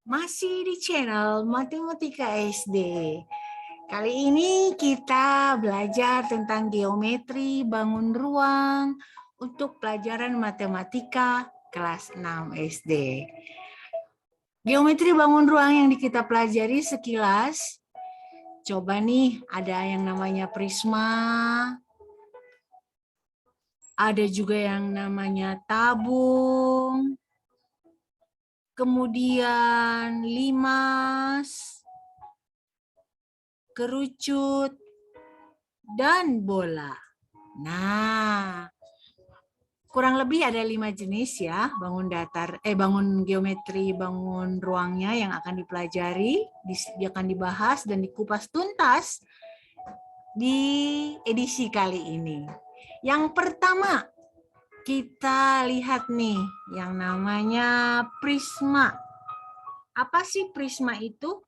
Masih di channel Matematika SD. Kali ini kita belajar tentang geometri bangun ruang untuk pelajaran matematika kelas 6 SD. Geometri bangun ruang yang kita pelajari sekilas. Coba nih, ada yang namanya prisma, ada juga yang namanya tabung, kemudian limas, kerucut, dan bola. Nah, kurang lebih ada 5 jenis ya bangun geometri bangun ruangnya yang akan dipelajari, akan dibahas dan dikupas tuntas di edisi kali ini. Yang pertama, kita lihat nih yang namanya prisma. Apa sih prisma itu?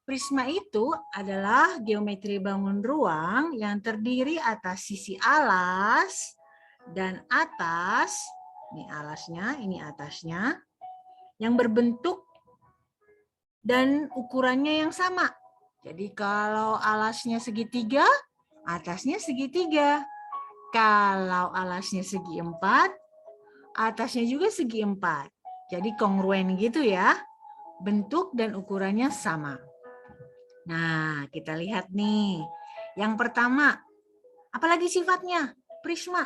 Prisma itu adalah geometri bangun ruang yang terdiri atas sisi alas dan atas, ini alasnya, ini atasnya, yang berbentuk dan ukurannya yang sama. Jadi kalau alasnya segitiga, atasnya segitiga. Kalau alasnya segi empat, atasnya juga segi empat. Jadi kongruen gitu ya, bentuk dan ukurannya sama. Nah, kita lihat nih. Yang pertama, apalagi sifatnya? Prisma.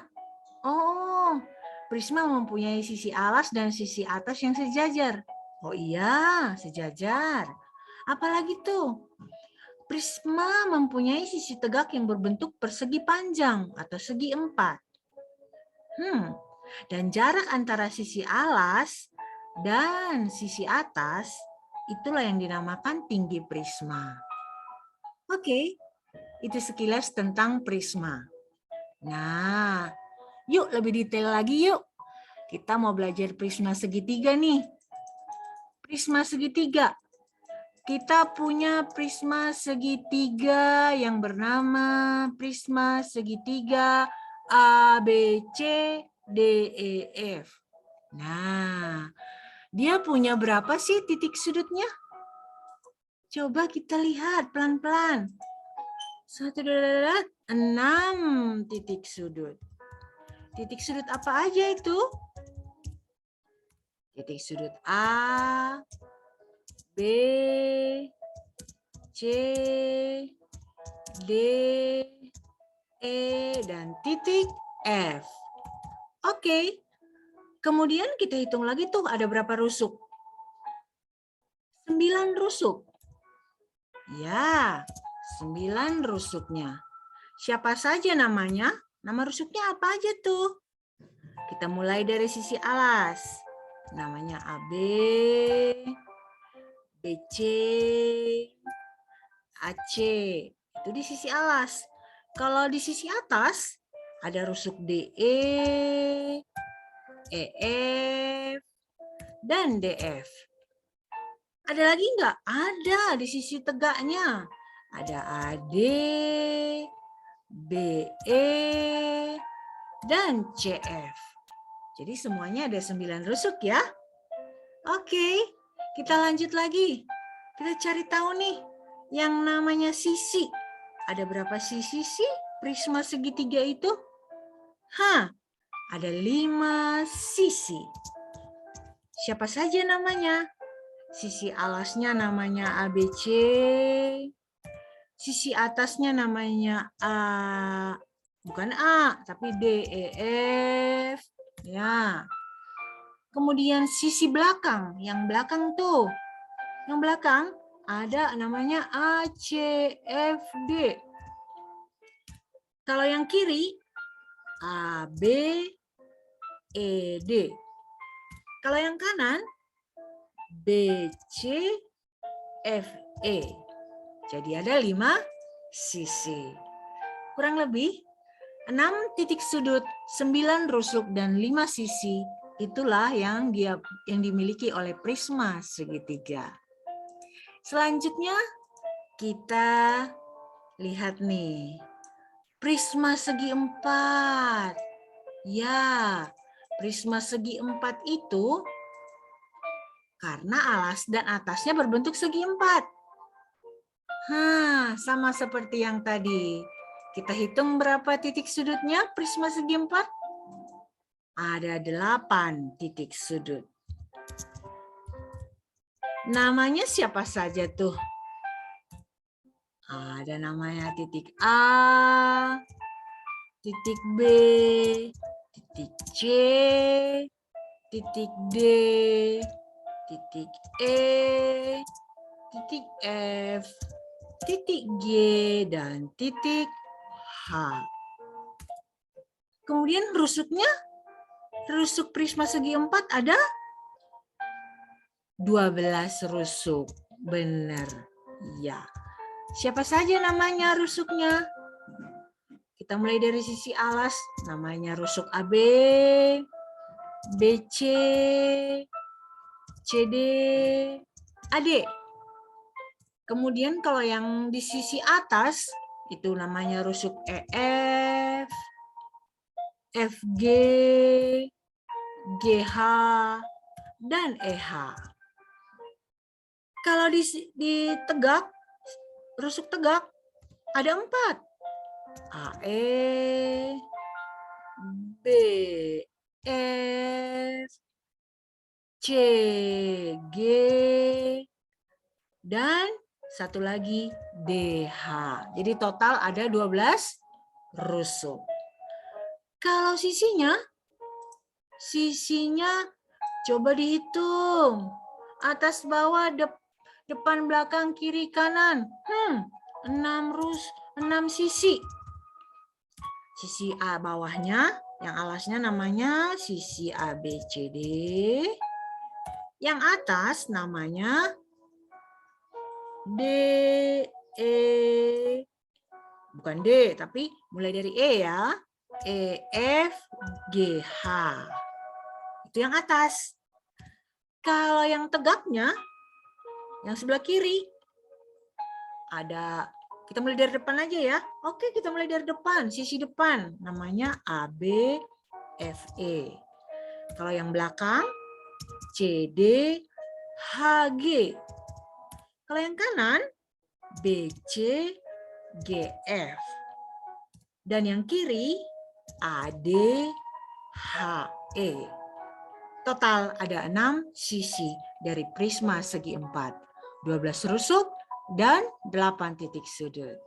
Oh, prisma mempunyai sisi alas dan sisi atas yang sejajar. Oh iya, sejajar. Apalagi tuh? Prisma mempunyai sisi tegak yang berbentuk persegi panjang atau segi empat. Dan jarak antara sisi alas dan sisi atas itulah yang dinamakan tinggi prisma. Oke, itu sekilas tentang prisma. Nah, yuk lebih detail lagi yuk. Kita mau belajar prisma segitiga nih. Prisma segitiga. Kita punya prisma segitiga yang bernama prisma segitiga ABC DEF. Nah, dia punya berapa sih titik sudutnya? Coba kita lihat pelan-pelan. 6 titik sudut. Titik sudut apa aja itu? Titik sudut A, B, C, D, E, dan titik F. Oke, kemudian kita hitung lagi tuh ada berapa rusuk? 9 rusuk. Ya, 9 rusuknya. Siapa saja namanya? Nama rusuknya apa aja tuh? Kita mulai dari sisi alas. Namanya AB, BC, AC. Itu di sisi alas. Kalau di sisi atas, ada rusuk DE, EF, dan DF. Ada lagi nggak? Ada di sisi tegaknya. Ada AD, BE, dan CF. Jadi semuanya ada 9 rusuk ya. Oke, kita lanjut lagi. Kita cari tahu nih yang namanya sisi. Ada berapa sisi sih prisma segitiga itu? Ada 5 sisi. Siapa saja namanya? Sisi alasnya namanya ABC. Sisi atasnya namanya A, bukan A, tapi DEF. Ya. Kemudian sisi belakang, yang belakang tuh. Yang belakang ada namanya ACFD. Kalau yang kiri ABED. Kalau yang kanan BCFE. Jadi ada 5 sisi. Kurang lebih 6 titik sudut, 9 rusuk, dan 5 sisi. Itulah yang dimiliki oleh prisma segitiga. Selanjutnya kita lihat nih. Prisma segi empat. Ya, prisma segi empat itu karena alas dan atasnya berbentuk segi empat. Sama seperti yang tadi. Kita hitung berapa titik sudutnya prisma segi empat? Ada 8 titik sudut. Namanya siapa saja tuh? Ada namanya titik A, titik B, titik C, titik D, titik E, titik F, titik G, dan titik H. Kemudian rusuknya, rusuk prisma segi empat ada 12 rusuk. Benar. Ya. Siapa saja namanya rusuknya? Kita mulai dari sisi alas, namanya rusuk AB, BC, CD, AD. Kemudian kalau yang di sisi atas, itu namanya rusuk EF, FG, GH, dan EH. Kalau di tegak, rusuk tegak, ada 4. AE, BF, CG, dan satu lagi DH. Jadi total ada 12 rusuk. Kalau sisinya coba dihitung. Atas bawah, depan belakang kiri kanan. 6 sisi. Sisi A bawahnya, yang alasnya namanya sisi ABCD. Yang atas namanya DE. Bukan D, tapi mulai dari E ya. EFGH. Itu yang atas. Kalau yang tegaknya, yang sebelah kiri, ada, kita mulai dari depan aja ya. Oke, kita mulai dari depan, sisi depan. Namanya ABFE. Kalau yang belakang, CDHG. Kalau yang kanan, BCGF. Dan yang kiri, ADHE. Total ada 6 sisi dari prisma segi empat. 12 rusuk dan 8 titik sudut.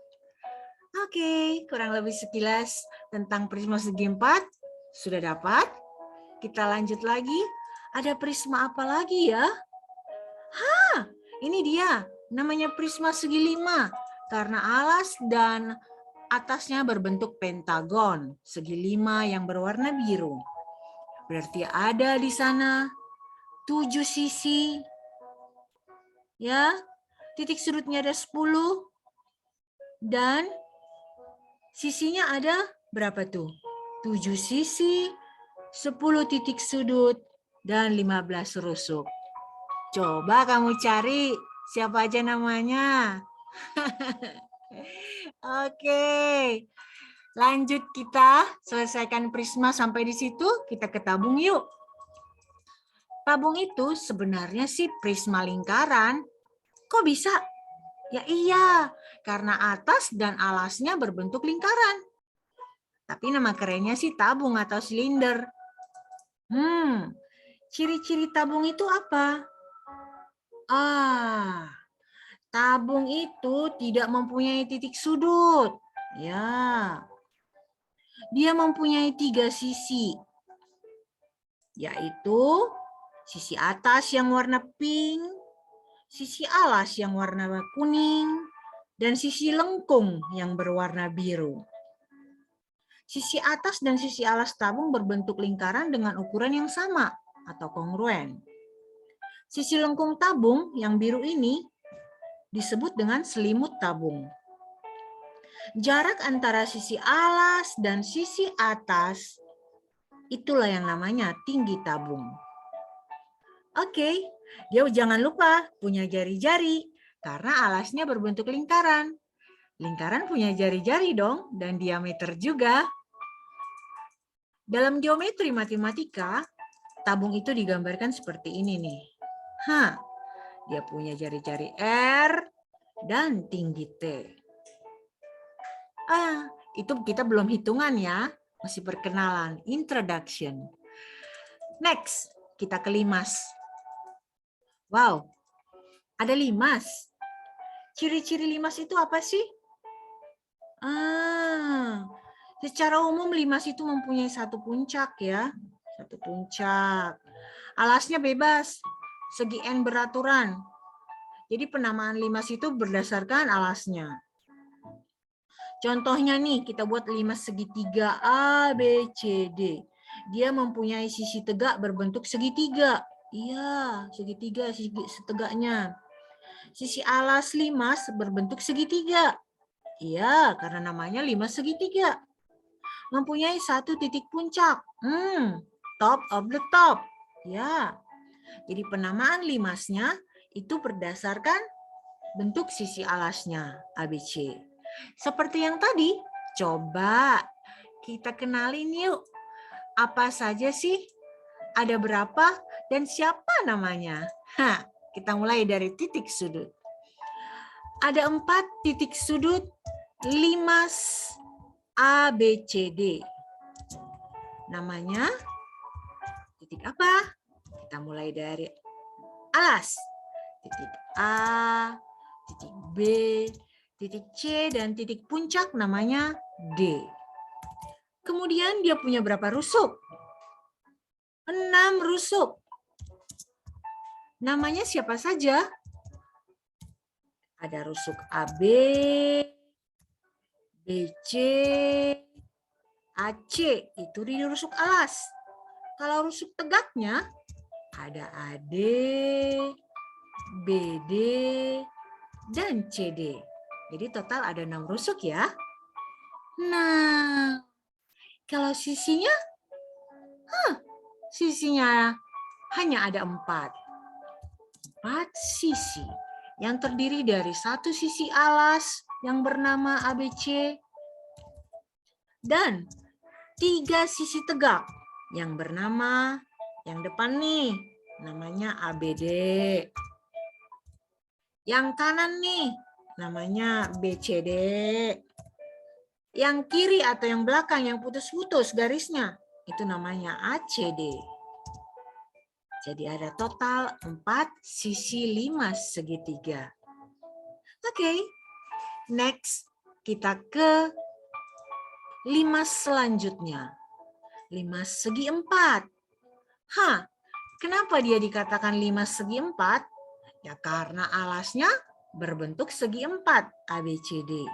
Oke, kurang lebih sekilas tentang prisma segi empat. Sudah dapat? Kita lanjut lagi. Ada prisma apa lagi ya? Ini dia. Namanya prisma segi 5. Karena alas dan atasnya berbentuk pentagon. Segi 5 yang berwarna biru. Berarti ada di sana 7 sisi. Ya, titik sudutnya ada 10. Dan sisinya ada berapa tuh? 7 sisi, 10 titik sudut, dan 15 rusuk. Coba kamu cari siapa aja namanya. Oke. Lanjut, kita selesaikan prisma sampai di situ, kita ke tabung yuk. Tabung itu sebenarnya sih prisma lingkaran. Kok bisa? Ya iya, karena atas dan alasnya berbentuk lingkaran. Tapi nama kerennya sih tabung atau silinder. Ciri-ciri tabung itu apa? Tabung itu tidak mempunyai titik sudut. Ya. Dia mempunyai 3 sisi, yaitu sisi atas yang warna pink, sisi alas yang warna kuning, dan sisi lengkung yang berwarna biru. Sisi atas dan sisi alas tabung berbentuk lingkaran dengan ukuran yang sama atau kongruen. Sisi lengkung tabung yang biru ini disebut dengan selimut tabung. Jarak antara sisi alas dan sisi atas, itulah yang namanya tinggi tabung. Oke, dia jangan lupa punya jari-jari, karena alasnya berbentuk lingkaran. Lingkaran punya jari-jari dong, dan diameter juga. Dalam geometri matematika, tabung itu digambarkan seperti ini nih. Dia punya jari-jari R dan tinggi T. Itu kita belum hitungan ya. Masih perkenalan, introduction. Next, kita ke limas. Wow, ada limas. Ciri-ciri limas itu apa sih? Secara umum limas itu mempunyai satu puncak ya. Satu puncak. Alasnya bebas, segi N beraturan. Jadi penamaan limas itu berdasarkan alasnya. Contohnya nih, kita buat limas segitiga A, B, C, D. Dia mempunyai sisi tegak berbentuk segitiga. Iya, segitiga, sisi tegaknya. Sisi alas limas berbentuk segitiga. Iya, karena namanya limas segitiga. Mempunyai satu titik puncak. Top of the top. Ya, jadi penamaan limasnya itu berdasarkan bentuk sisi alasnya, ABC. Seperti yang tadi, coba kita kenalin yuk. Apa saja sih? Ada berapa dan siapa namanya? Kita mulai dari titik sudut. Ada 4 titik sudut limas ABCD. Namanya titik apa? Kita mulai dari alas. Titik A, titik B, titik C, dan titik puncak namanya D. Kemudian dia punya berapa rusuk? 6 rusuk. Namanya siapa saja? Ada rusuk AB, BC, AC, itu di rusuk alas. Kalau rusuk tegaknya, ada AD, BD, dan CD. Jadi total ada 6 rusuk ya. Nah, kalau sisinya, sisinya hanya ada 4. 4 sisi yang terdiri dari satu sisi alas yang bernama ABC dan 3 sisi tegak yang bernama, yang depan nih, namanya ABD. Yang kanan nih, namanya BCD. Yang kiri atau yang belakang yang putus-putus garisnya, itu namanya ACD. Jadi ada total 4 sisi limas segitiga. Oke, next kita ke limas selanjutnya. Limas segi 4. Kenapa dia dikatakan limas segi 4? Ya karena alasnya berbentuk segi 4, ABCD.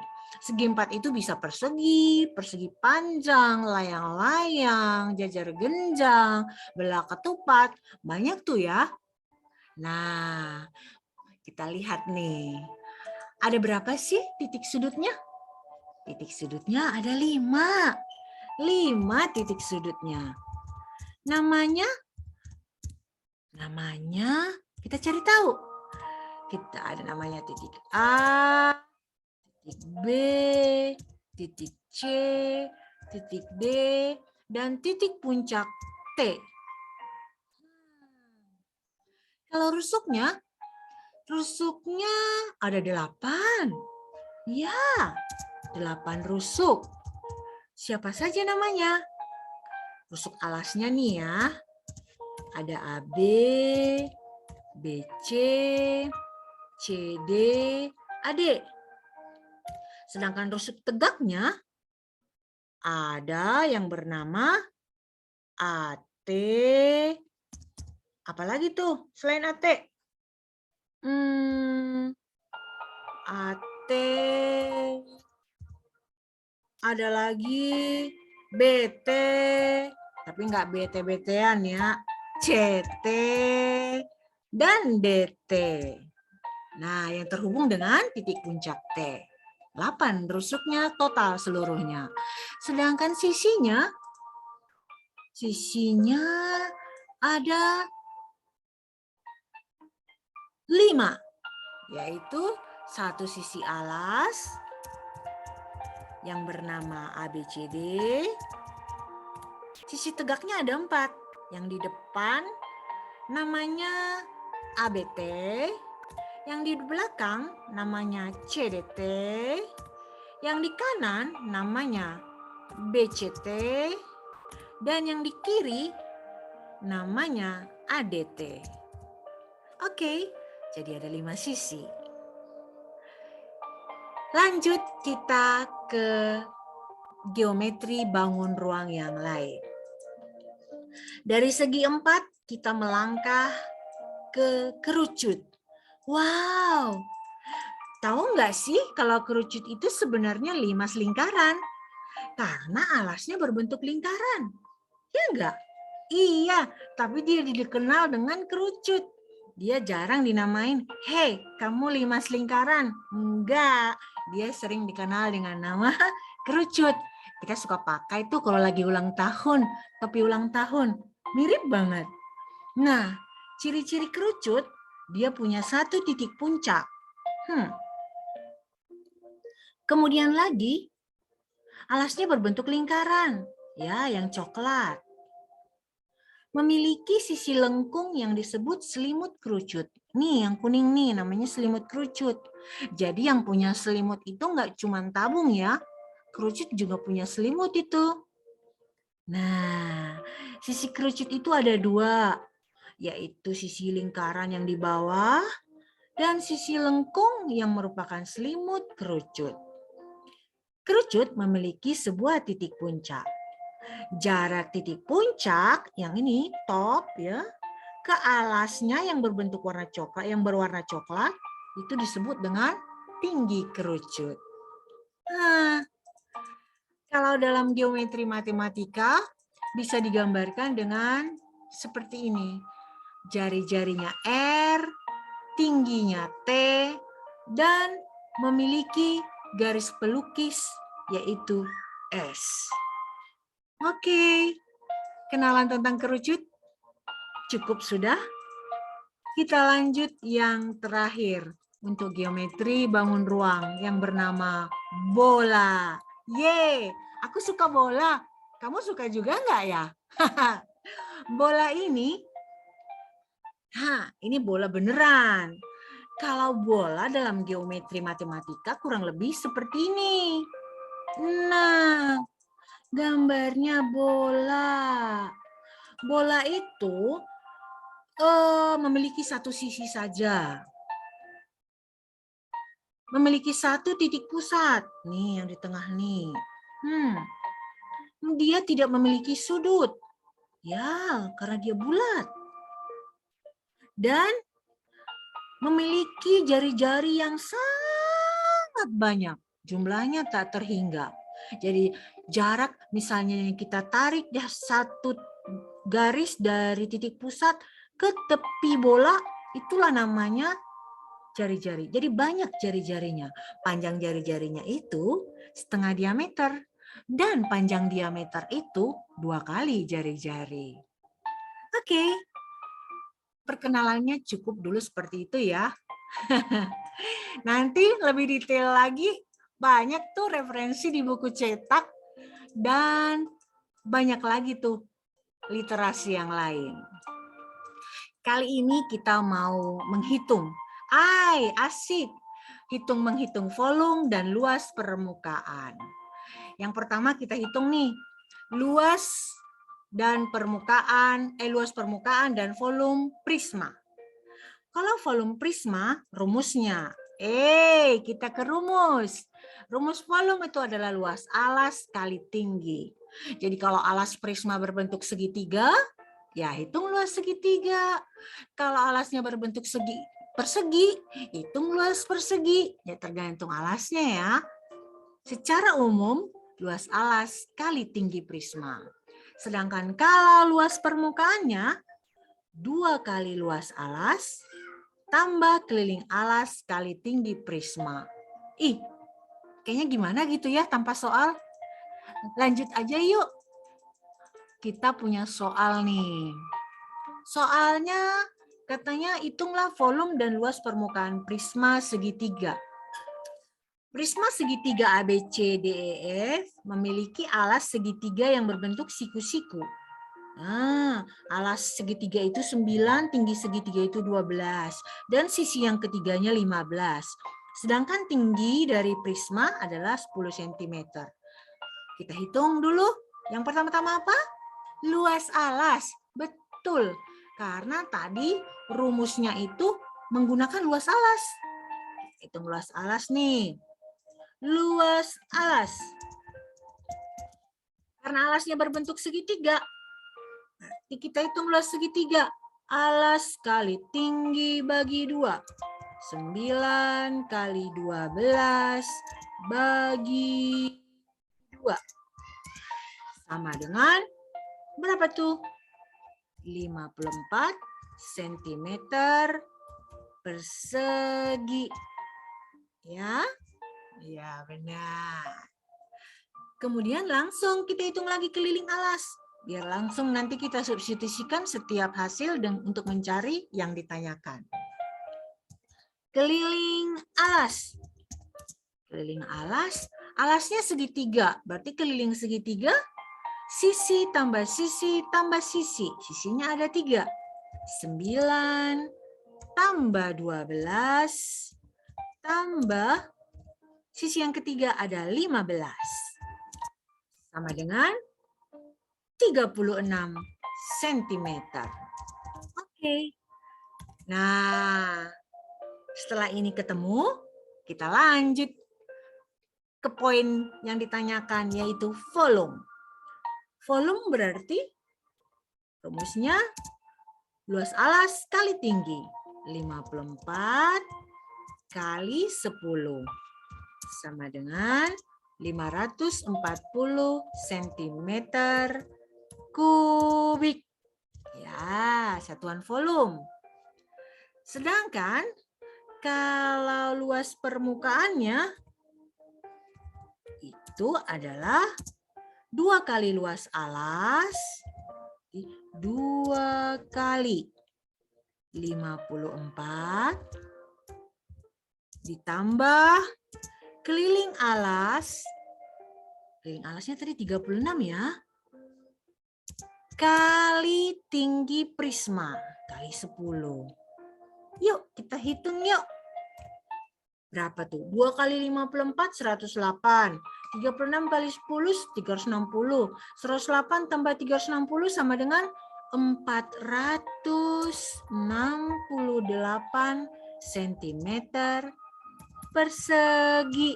Segi 4 itu bisa persegi, persegi panjang, layang-layang, jajar genjang, belah ketupat. Banyak tuh ya. Nah, kita lihat nih. Ada berapa sih titik sudutnya? Titik sudutnya ada 5. 5 titik sudutnya. Namanya kita cari tahu. Kita ada namanya titik A, titik B, titik C, titik D, dan titik puncak T. Kalau rusuknya ada 8. Ya, 8 rusuk. Siapa saja namanya? Rusuk alasnya nih ya. Ada AB, BC, CD, AD. Sedangkan rusuk tegaknya ada yang bernama AT. Apalagi tuh selain AT? AT. Ada lagi BT. Tapi nggak BT-BT-an ya. CT dan DT. Nah, yang terhubung dengan titik puncak T. 8 rusuknya total seluruhnya. Sedangkan sisinya ada 5. Yaitu satu sisi alas yang bernama ABCD. Sisi tegaknya ada 4. Yang di depan namanya ABT, yang di belakang namanya CDT, yang di kanan namanya BCT, dan yang di kiri namanya ADT. Oke, jadi ada 5 sisi. Lanjut kita ke geometri bangun ruang yang lain. Dari segi 4 kita melangkah ke kerucut. Wow, tahu nggak sih kalau kerucut itu sebenarnya 5 lingkaran? Karena alasnya berbentuk lingkaran. Ya enggak? Iya, tapi dia dikenal dengan kerucut. Dia jarang dinamain, "Hei, kamu 5 lingkaran." Enggak, dia sering dikenal dengan nama kerucut. Kita suka pakai tuh kalau lagi ulang tahun, topi ulang tahun. Mirip banget. Nah, ciri-ciri kerucut, dia punya 1 titik puncak. Kemudian lagi, alasnya berbentuk lingkaran, ya, yang coklat. Memiliki sisi lengkung yang disebut selimut kerucut. Nih, yang kuning nih, namanya selimut kerucut. Jadi yang punya selimut itu nggak cuma tabung ya, kerucut juga punya selimut itu. Nah, sisi kerucut itu ada 2, yaitu sisi lingkaran yang di bawah dan sisi lengkung yang merupakan selimut kerucut. Kerucut memiliki sebuah titik puncak. Jarak titik puncak yang ini top ya ke alasnya yang berbentuk warna coklat, yang berwarna coklat itu disebut dengan tinggi kerucut. Nah, kalau dalam geometri matematika bisa digambarkan dengan seperti ini. Jari-jarinya R, tingginya T, dan memiliki garis pelukis yaitu S. Oke, kenalan tentang kerucut cukup sudah? Kita lanjut yang terakhir untuk geometri bangun ruang yang bernama bola. Yeay, aku suka bola. Kamu suka juga nggak ya? Bola ini, ini bola beneran. Kalau bola dalam geometri matematika kurang lebih seperti ini. Nah, gambarnya bola. Bola itu memiliki 1 sisi saja. Memiliki 1 titik pusat. Nih yang di tengah nih. Dia tidak memiliki sudut. Ya, karena dia bulat. Dan memiliki jari-jari yang sangat banyak. Jumlahnya tak terhingga. Jadi jarak misalnya yang kita tarik 1 garis dari titik pusat ke tepi bola, itulah namanya jari-jari. Jadi banyak jari-jarinya. Panjang jari-jarinya itu setengah diameter. Dan panjang diameter itu 2 kali jari-jari. Oke. Perkenalannya cukup dulu seperti itu ya. Nanti lebih detail lagi, banyak tuh referensi di buku cetak dan banyak lagi tuh literasi yang lain. Kali ini kita mau menghitung. Asik. Menghitung volume dan luas permukaan. Yang pertama kita hitung nih, luas permukaan dan volume prisma. Kalau volume prisma, rumusnya. Kita ke rumus. Rumus volume itu adalah luas alas kali tinggi. Jadi kalau alas prisma berbentuk segitiga, ya hitung luas segitiga. Kalau alasnya berbentuk persegi, hitung luas persegi. Ya tergantung alasnya ya. Secara umum, luas alas kali tinggi prisma. Sedangkan kalau luas permukaannya, 2 kali luas alas tambah keliling alas kali tinggi prisma. Kayaknya gimana gitu ya tanpa soal? Lanjut aja yuk. Kita punya soal nih. Soalnya katanya hitunglah volume dan luas permukaan prisma segitiga. Prisma segitiga ABCDEF memiliki alas segitiga yang berbentuk siku-siku. Nah, alas segitiga itu 9, tinggi segitiga itu 12. Dan sisi yang ketiganya 15. Sedangkan tinggi dari prisma adalah 10 cm. Kita hitung dulu. Yang pertama-tama apa? Luas alas. Betul. Karena tadi rumusnya itu menggunakan luas alas. Hitung luas alas nih. Luas alas. Karena alasnya berbentuk segitiga, nanti kita hitung luas segitiga. Alas kali tinggi bagi 2. 9 kali 12 bagi 2. Sama dengan berapa tuh? 54 cm persegi. Ya? Ya, benar. Kemudian langsung kita hitung lagi keliling alas. Biar langsung nanti kita substitusikan setiap hasil untuk mencari yang ditanyakan. Keliling alas. Keliling alas, alasnya segitiga. Berarti keliling segitiga, sisi tambah sisi tambah sisi. Sisinya ada 3. 9 tambah 12 tambah sisi yang ketiga ada 15. Sama dengan 36 cm. Oke. Nah, setelah ini ketemu, kita lanjut ke poin yang ditanyakan, yaitu volume. Volume berarti rumusnya luas alas kali tinggi. 54 kali 10 sama dengan 540 cm kubik. Ya, satuan volume. Sedangkan kalau luas permukaannya itu adalah 2 kali luas alas, 2 kali 54 ditambah keliling alas. Keliling alasnya tadi 36 ya. Kali tinggi prisma kali 10. Yuk kita hitung yuk. Berapa tuh? 2 kali 54, 108. 36 kali 10, 360. 108 tambah 360 sama dengan 468 cm persegi.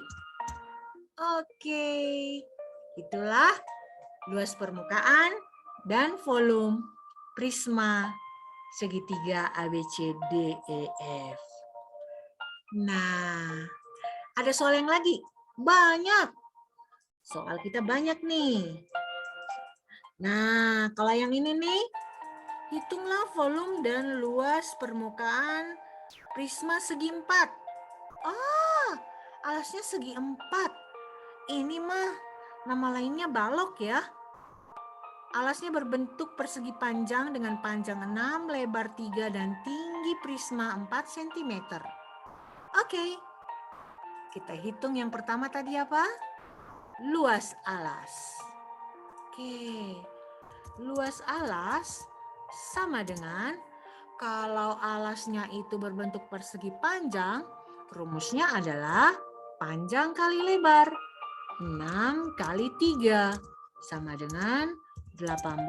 Oke, itulah luas permukaan dan volume prisma segitiga ABCDEF. Nah, ada soal yang lagi? Banyak. Soal kita banyak nih. Nah, kalau yang ini nih, hitunglah volume dan luas permukaan prisma segi 4. Alasnya segi 4. Ini mah nama lainnya balok ya. Alasnya berbentuk persegi panjang dengan panjang 6, lebar 3, dan tinggi prisma 4 cm. Oke, kita hitung yang pertama tadi apa? Luas alas. Oke, luas alas sama dengan kalau alasnya itu berbentuk persegi panjang, rumusnya adalah panjang kali lebar. 6 kali 3 sama dengan 18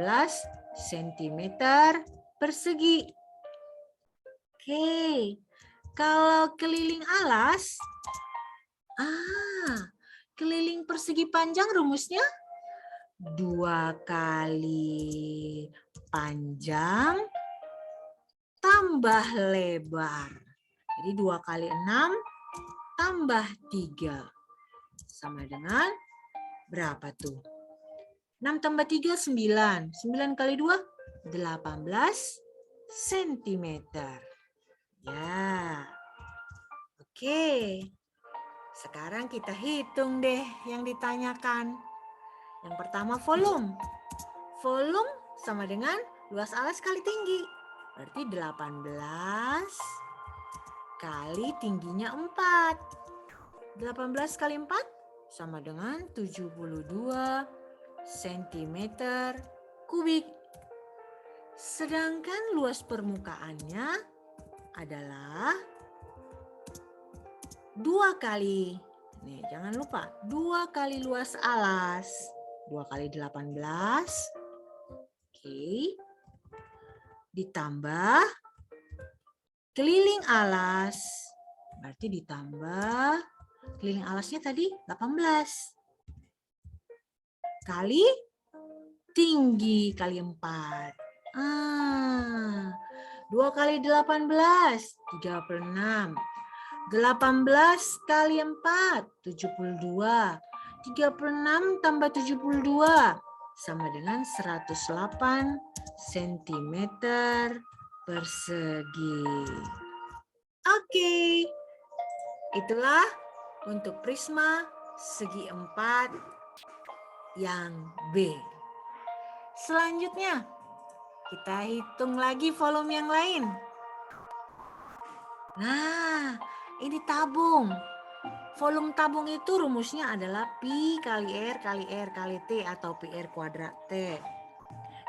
cm persegi. Oke, kalau keliling alas, keliling persegi panjang rumusnya 2 kali panjang tambah lebar. Jadi 2 kali 6 tambah 3. Sama dengan berapa tuh? 6 tambah 3, 9. 9 kali 2, 18 cm. Ya. Oke. Sekarang kita hitung deh yang ditanyakan. Yang pertama volume. Volume sama dengan luas alas kali tinggi. Berarti 18 kali tingginya 4. 18 kali 4 sama dengan 72 cm kubik. Sedangkan luas permukaannya adalah 2 kali, nih jangan lupa, 2 kali luas alas. 2 kali 18, oke. Ditambah keliling alas, berarti ditambah keliling alasnya tadi 18. Kali tinggi kali 4. 2 kali 18, 36. 18 kali 4, 72. 36 tambah 72 sama dengan 108 cm persegi. Oke, itulah untuk prisma segi 4 yang B. Selanjutnya, kita hitung lagi volume yang lain. Nah, ini tabung. Volume tabung itu rumusnya adalah Pi kali R kali R kali T atau PR kuadrat T.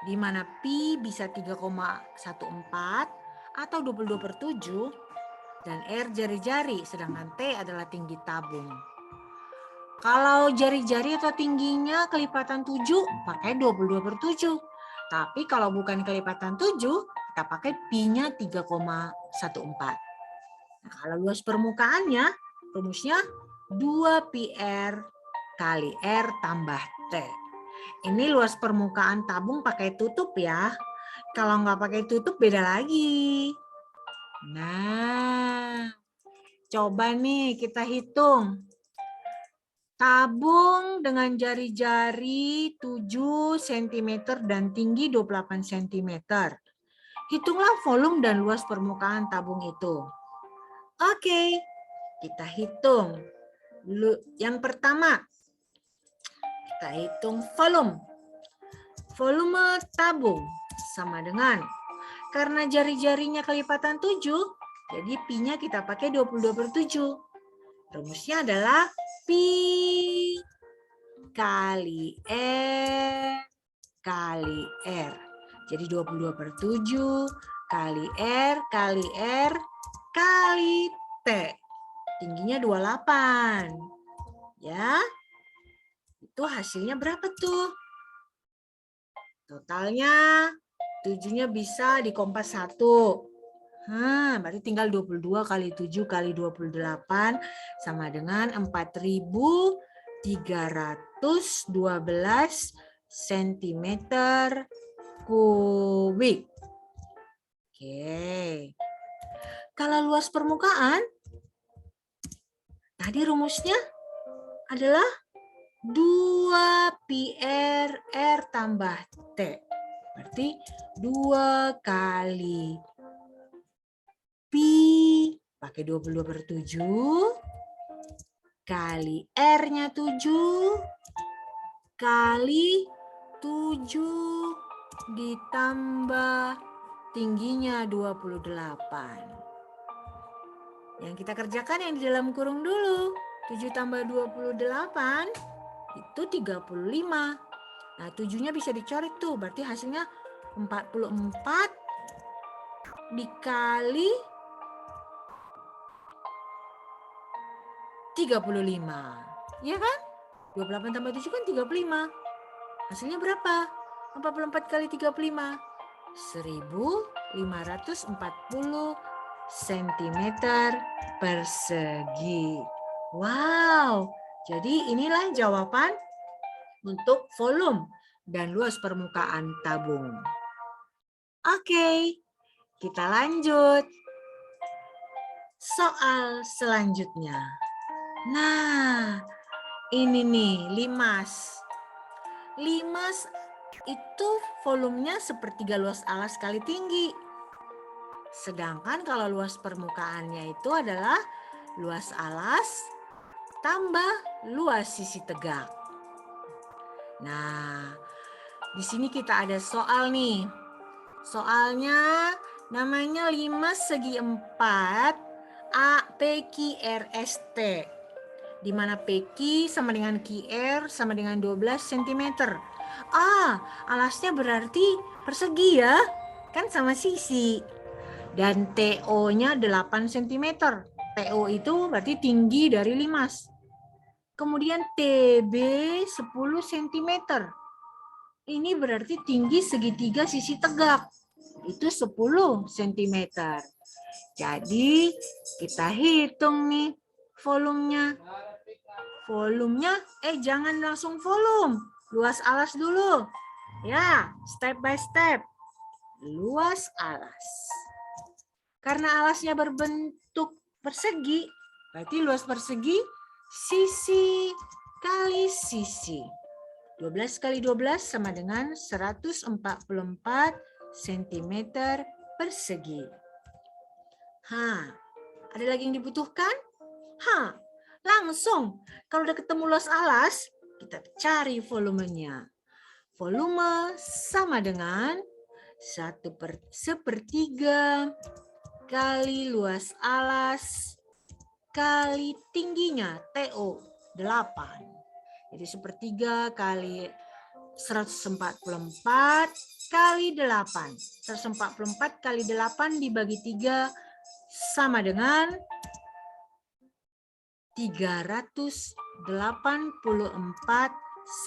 Di mana Pi bisa 3,14 atau 22/7 dan R jari-jari, sedangkan T adalah tinggi tabung. Kalau jari-jari atau tingginya kelipatan 7, pakai 22/7. Tapi kalau bukan kelipatan 7, kita pakai Pi-nya 3,14. Nah, kalau luas permukaannya, rumusnya 2PR kali R tambah T. Ini luas permukaan tabung pakai tutup ya. Kalau nggak pakai tutup beda lagi. Nah, coba nih kita hitung. Tabung dengan jari-jari 7 cm dan tinggi 28 cm. Hitunglah volume dan luas permukaan tabung itu. Oke, kita hitung. Yang pertama, kita hitung volume. Volume tabung sama dengan, karena jari-jarinya kelipatan 7, jadi Pi-nya kita pakai 22/7. Rumusnya adalah Pi kali R kali R. Jadi 22/7 kali R kali R kali T. Tingginya 28. Ya. Itu hasilnya berapa tuh? Totalnya 7-nya bisa di kompas 1. Berarti tinggal 22 kali 7 kali 28 sama dengan 4.312 cm kubik. Oke. Kalau luas permukaan, tadi rumusnya adalah 2PR R tambah T. Berarti 2 kali Pi pakai 22/7 kali R-nya 7 kali 7 ditambah tingginya 28. Yang kita kerjakan yang di dalam kurung dulu. 7 tambah 28 itu 35. Nah, 7-nya bisa dicoret tuh. Berarti hasilnya 44 dikali 35. Iya kan? 28 tambah 7 kan 35. Hasilnya berapa? 44 kali 35. 1540 cm persegi. Wow, jadi inilah jawaban untuk volume dan luas permukaan tabung. Oke, kita lanjut. Soal selanjutnya. Nah, ini nih limas. Limas itu volumenya sepertiga luas alas kali tinggi. Sedangkan kalau luas permukaannya itu adalah luas alas tambah luas sisi tegak. Nah, di sini kita ada soal nih. Soalnya namanya limas segi 4 A PQRST. Di mana PQ sama dengan QR sama dengan 12 cm. Alasnya berarti persegi ya. kan sama sisi. Dan TO-nya 8 cm. TO itu berarti tinggi dari limas. Kemudian TB 10 cm. Ini berarti tinggi segitiga sisi tegak. Itu 10 cm. Jadi kita hitung nih volumenya. Jangan langsung volume. Luas alas dulu. Ya, step by step. Luas alas. Karena alasnya berbentuk persegi, berarti luas persegi sisi kali sisi. 12 kali 12 sama dengan 144 cm persegi. Ada lagi yang dibutuhkan? Langsung. Kalau udah ketemu luas alas, kita cari volumenya. Volume sama dengan 1/3 kali luas alas kali tingginya TO 8. Jadi 1/3 kali 144 kali 8. 144 kali 8 dibagi 3 sama dengan 384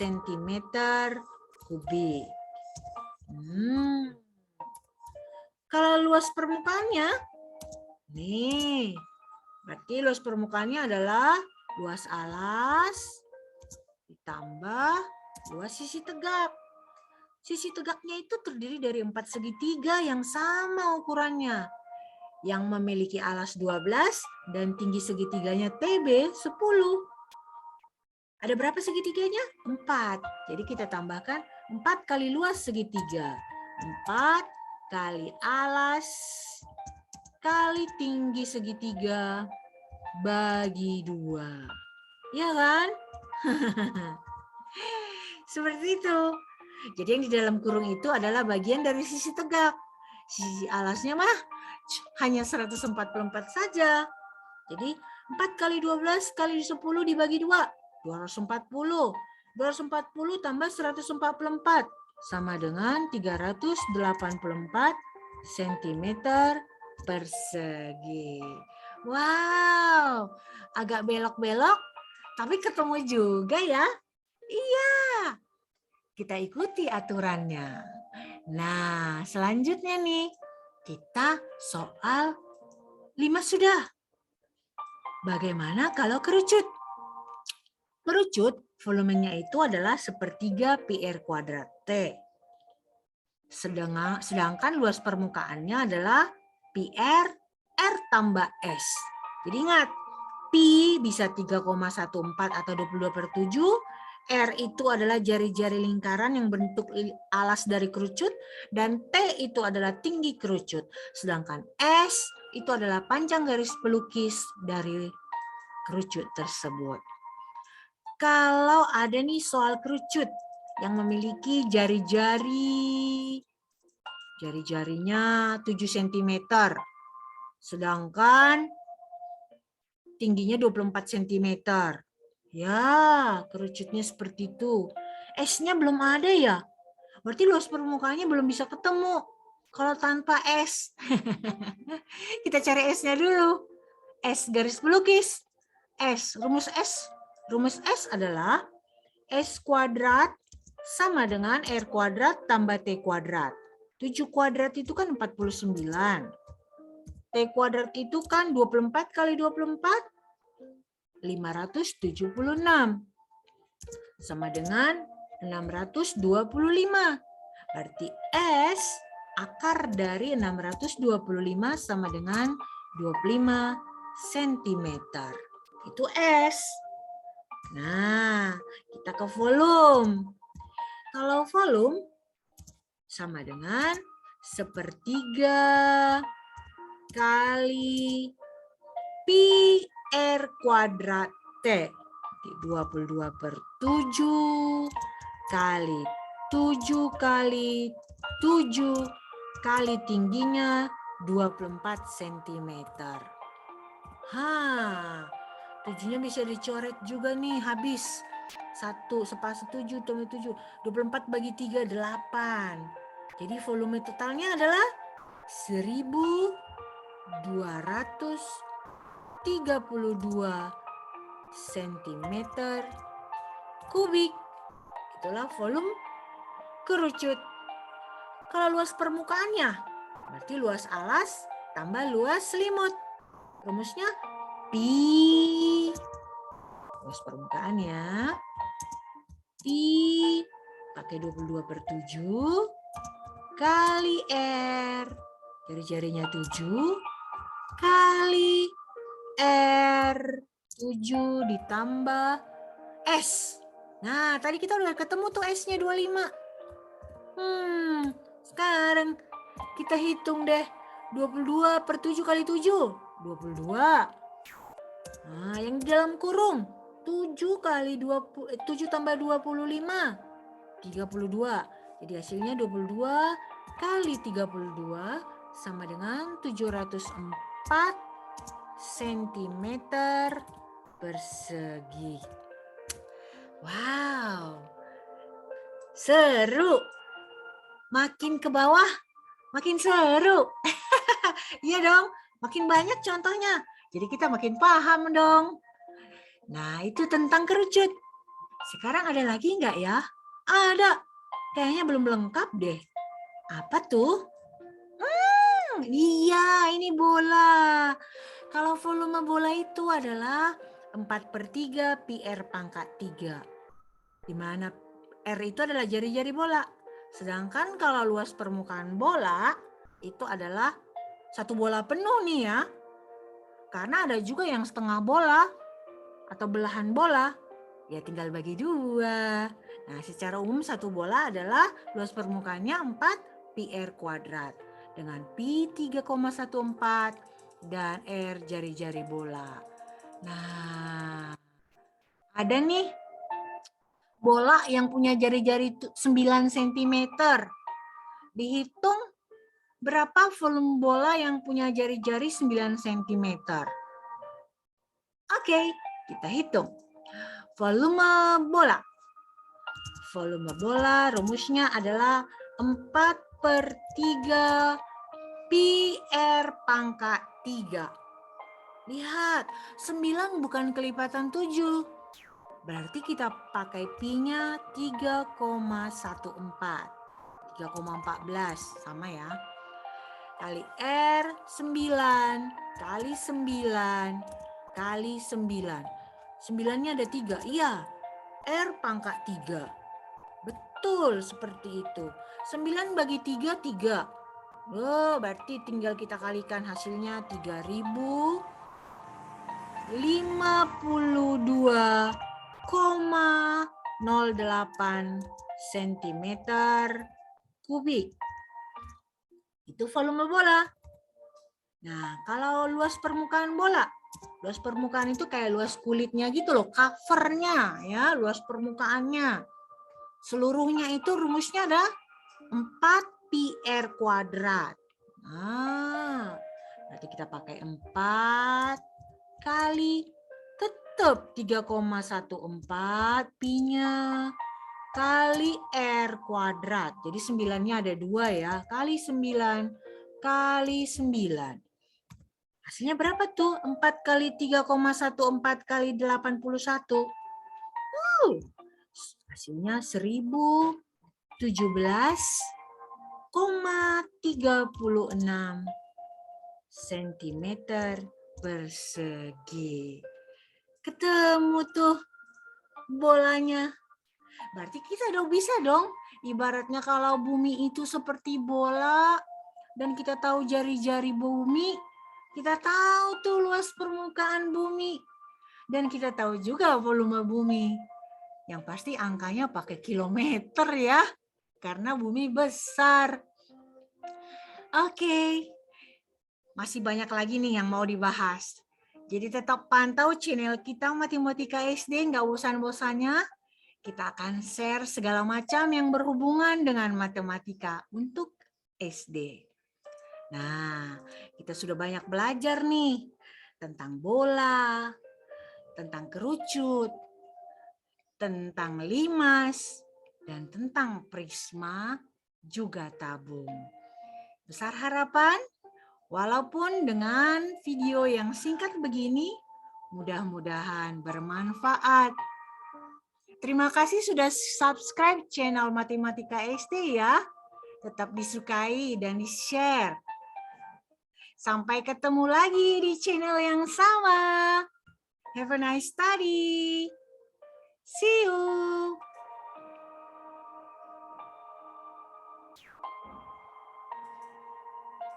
cm kubik. Kalau luas permukaannya, nih, berarti luas permukaannya adalah luas alas ditambah luas sisi tegak. Sisi tegaknya itu terdiri dari 4 segitiga yang sama ukurannya, yang memiliki alas 12 dan tinggi segitiganya TB 10. Ada berapa segitiganya? 4. Jadi kita tambahkan 4 kali luas segitiga. 4 kali alas kali tinggi segitiga bagi 2. Ya kan? Seperti itu. Jadi yang di dalam kurung itu adalah bagian dari sisi tegak. Sisi alasnya mah hanya 144 saja. Jadi 4 kali 12 kali 10 dibagi 2. 240. 240 tambah 144 sama dengan 384 cm persegi. Wow, agak belok-belok, tapi ketemu juga ya. Iya, kita ikuti aturannya. Nah, selanjutnya nih, kita soal 5 sudah. Bagaimana kalau kerucut? Kerucut, volumenya itu adalah 1/3 πr kuadrat T. Sedangkan luas permukaannya adalah PR R tambah S. Jadi ingat, Pi bisa 3,14 atau 22/7. R itu adalah jari-jari lingkaran yang bentuk alas dari kerucut. Dan T itu adalah tinggi kerucut. Sedangkan S itu adalah panjang garis pelukis dari kerucut tersebut. Kalau ada nih soal kerucut yang memiliki jari-jarinya 7 cm, sedangkan tingginya 24 cm. Ya, kerucutnya seperti itu. S-nya belum ada ya? Berarti luas permukaannya belum bisa ketemu. Kalau tanpa S. Kita cari S-nya dulu. S garis pelukis. Rumus S adalah S kuadrat sama dengan R kuadrat tambah T kuadrat. 7 kuadrat itu kan 49. T kuadrat itu kan 24 kali 24. 576. Sama dengan 625. Berarti S akar dari 625 sama dengan 25 cm. Itu S. Nah, kita ke volume. Kalau volume sama dengan 1/3 kali Pi R kuadrat T. 22/7 kali 7 kali 7 kali tingginya 24 cm. 7-nya bisa dicoret juga nih, habis. 1 sepas 7 tambah 7. 24 bagi 3, 8. Jadi volume totalnya adalah 1232 sentimeter kubik. Itulah volume kerucut. Kalau luas permukaannya, berarti luas alas tambah luas selimut. Rumusnya pi. Luas permukaannya pi pakai 22/7 kali R. Jari-jarinya 7 kali R. 7 ditambah S. Nah, tadi kita udah ketemu tuh S-nya 25. Sekarang kita hitung deh. 22/7 kali 7. 22. Nah, yang di dalam kurung. 7 kali 20, 7 tambah 25. 32. Jadi hasilnya 22 kali 32 sama dengan 704 cm persegi. Wow, seru. Makin ke bawah, makin seru. Iya dong, makin banyak contohnya. Jadi kita makin paham dong. Nah, itu tentang kerucut. Sekarang ada lagi nggak ya? Ada. Kayaknya belum lengkap deh. Apa tuh? Iya, ini bola. Kalau volume bola itu adalah 4/3 pi R pangkat 3. Di mana R itu adalah jari-jari bola. Sedangkan kalau luas permukaan bola itu adalah satu bola penuh nih ya. Karena ada juga yang setengah bola atau belahan bola. Ya tinggal bagi 2. Nah, secara umum satu bola adalah luas permukaannya 4 pi R kuadrat. Dengan pi 3,14 dan R jari-jari bola. Nah, ada nih bola yang punya jari-jari 9 cm. Dihitung berapa volume bola yang punya jari-jari 9 cm. Oke, kita hitung. Volume bola. Volume bola rumusnya adalah 4/3 pi R pangkat 3. Lihat, 9 bukan kelipatan 7. Berarti kita pakai pi-nya 3,14. 3,14 sama ya. Kali R 9 kali 9 kali 9. 9-nya ada 3. Iya, R pangkat 3. Betul seperti itu. 9 bagi 3, 3. Oh, berarti tinggal kita kalikan hasilnya 3052,08 cm kubik. Itu volume bola. Nah, kalau luas permukaan bola, luas permukaan itu kayak luas kulitnya gitu loh, covernya ya, luas permukaannya. Seluruhnya itu rumusnya ada 4 pi R kuadrat. Nah, berarti kita pakai 4 kali tetap 3,14 pi-nya kali R kuadrat. Jadi 9-nya ada 2 ya, kali 9 kali 9. Hasilnya berapa tuh? 4 kali 3,14 kali 81. Hasilnya 1017,36 cm persegi. Ketemu tuh bolanya. Berarti kita udah bisa dong. Ibaratnya kalau bumi itu seperti bola dan kita tahu jari-jari bumi, kita tahu tuh luas permukaan bumi. Dan kita tahu juga volume bumi. Yang pasti angkanya pakai kilometer ya, karena bumi besar. Oke, masih banyak lagi nih yang mau dibahas. Jadi tetap pantau channel kita Matematika SD, nggak bosan-bosannya. Kita akan share segala macam yang berhubungan dengan matematika untuk SD. Nah, kita sudah banyak belajar nih tentang bola, tentang kerucut, tentang limas, dan tentang prisma juga tabung. Besar harapan, walaupun dengan video yang singkat begini, mudah-mudahan bermanfaat. Terima kasih sudah subscribe channel Matematika SD ya. Tetap disukai dan di-share. Sampai ketemu lagi di channel yang sama. Have a nice study.